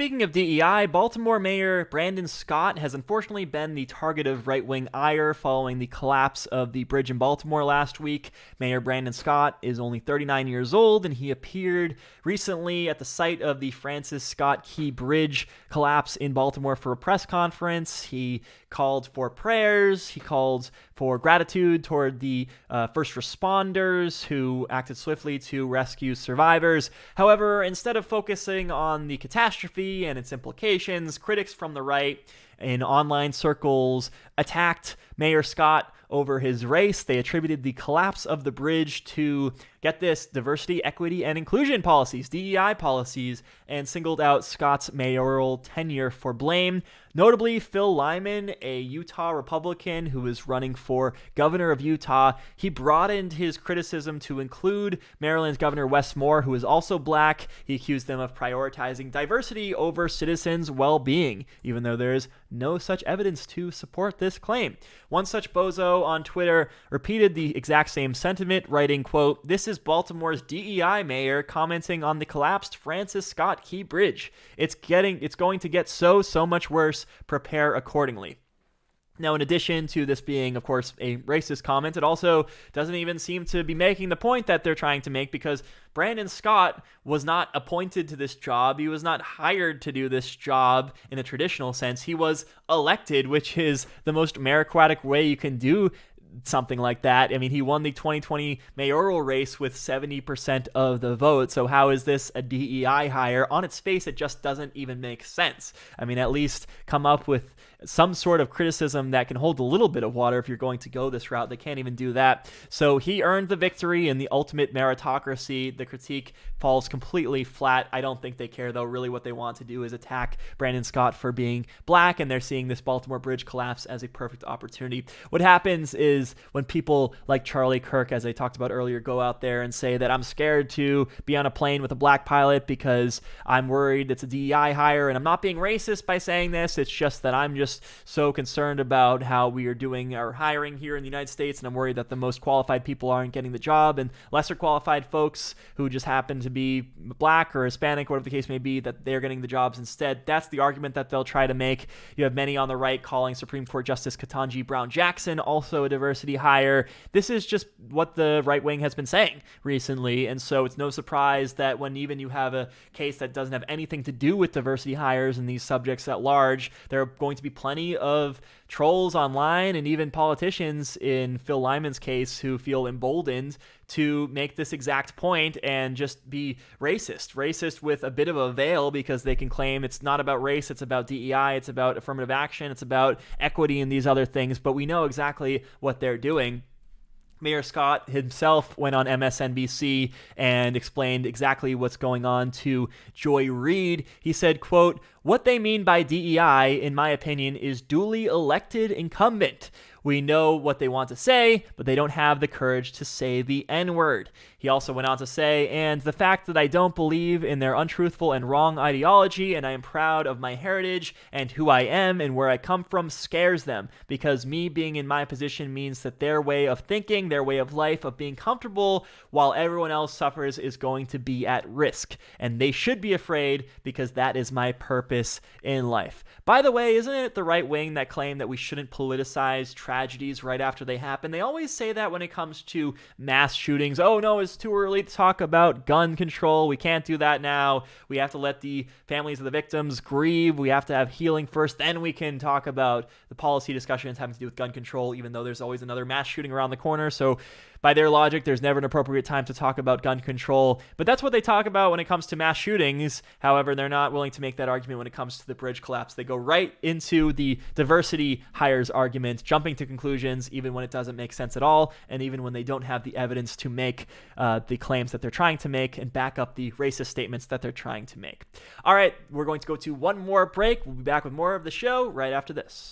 speaking of DEI, Baltimore Mayor Brandon Scott has unfortunately been the target of right-wing ire following the collapse of the bridge in Baltimore last week. Mayor Brandon Scott is only 39 years old, and he appeared recently at the site of the Francis Scott Key Bridge collapse in Baltimore for a press conference. He called for prayers. He called for gratitude toward the first responders who acted swiftly to rescue survivors. However, instead of focusing on the catastrophe and its implications, critics from the right in online circles attacked Mayor Scott over his race. They attributed the collapse of the bridge to, get this, diversity, equity, and inclusion policies, DEI policies, and singled out Scott's mayoral tenure for blame. Notably, Phil Lyman, a Utah Republican who is running for governor of Utah, he broadened his criticism to include Maryland's Governor Wes Moore, who is also black. He accused them of prioritizing diversity over citizens' well-being, even though there is no such evidence to support this claim. One such bozo on Twitter repeated the exact same sentiment, writing, quote, "This is Baltimore's DEI mayor commenting on the collapsed Francis Scott Key Bridge. It's going to get so much worse. Prepare accordingly." Now, in addition to this being, of course, a racist comment, it also doesn't even seem to be making the point that they're trying to make, because Brandon Scott was not appointed to this job. He was not hired to do this job in a traditional sense. He was elected, which is the most meritocratic way you can do something like that. I mean, he won the 2020 mayoral race with 70% of the vote. So how is this a DEI hire? On its face, it just doesn't even make sense. I mean, at least come up with some sort of criticism that can hold a little bit of water if you're going to go this route. They can't even do that. So he earned the victory in the ultimate meritocracy. The critique falls completely flat. I don't think they care, though. Really what they want to do is attack Brandon Scott for being black, and they're seeing this Baltimore bridge collapse as a perfect opportunity. What happens is when people like Charlie Kirk, as I talked about earlier, go out there and say that I'm scared to be on a plane with a black pilot because I'm worried it's a DEI hire, and I'm not being racist by saying this. It's just that I'm just so concerned about how we are doing our hiring here in the United States, and I'm worried that the most qualified people aren't getting the job, and lesser qualified folks who just happen to be black or Hispanic, whatever the case may be, that they're getting the jobs instead. That's the argument that they'll try to make. You have many on the right calling Supreme Court Justice Ketanji Brown Jackson also a diversity hire. This is just what the right wing has been saying recently, and so it's no surprise that when even you have a case that doesn't have anything to do with diversity hires and these subjects at large, there are going to be plenty of trolls online and even politicians in Phil Lyman's case who feel emboldened to make this exact point and just be racist with a bit of a veil, because they can claim it's not about race, it's about DEI, it's about affirmative action, it's about equity and these other things, but we know exactly what they're doing. Mayor Scott himself went on MSNBC and explained exactly what's going on to Joy Reid. He said, quote, "What they mean by DEI, in my opinion, is duly elected incumbent. We know what they want to say, but they don't have the courage to say the N-word." He also went on to say, "And the fact that I don't believe in their untruthful and wrong ideology, and I am proud of my heritage and who I am and where I come from, scares them, because me being in my position means that their way of thinking, their way of life, of being comfortable while everyone else suffers, is going to be at risk. And they should be afraid, because that is my purpose in life." By the way, isn't it the right wing that claim that we shouldn't politicize tragedies right after they happen? They always say that when it comes to mass shootings. Oh no, it's too early to talk about gun control. We can't do that now. We have to let the families of the victims grieve. We have to have healing first. Then we can talk about the policy discussions having to do with gun control, even though there's always another mass shooting around the corner. So by their logic, there's never an appropriate time to talk about gun control. But that's what they talk about when it comes to mass shootings. However, they're not willing to make that argument when it comes to the bridge collapse. They go right into the diversity hires argument, jumping to conclusions even when it doesn't make sense at all, and even when they don't have the evidence to make the claims that they're trying to make and back up the racist statements that they're trying to make. All right, we're going to go to one more break. We'll be back with more of the show right after this.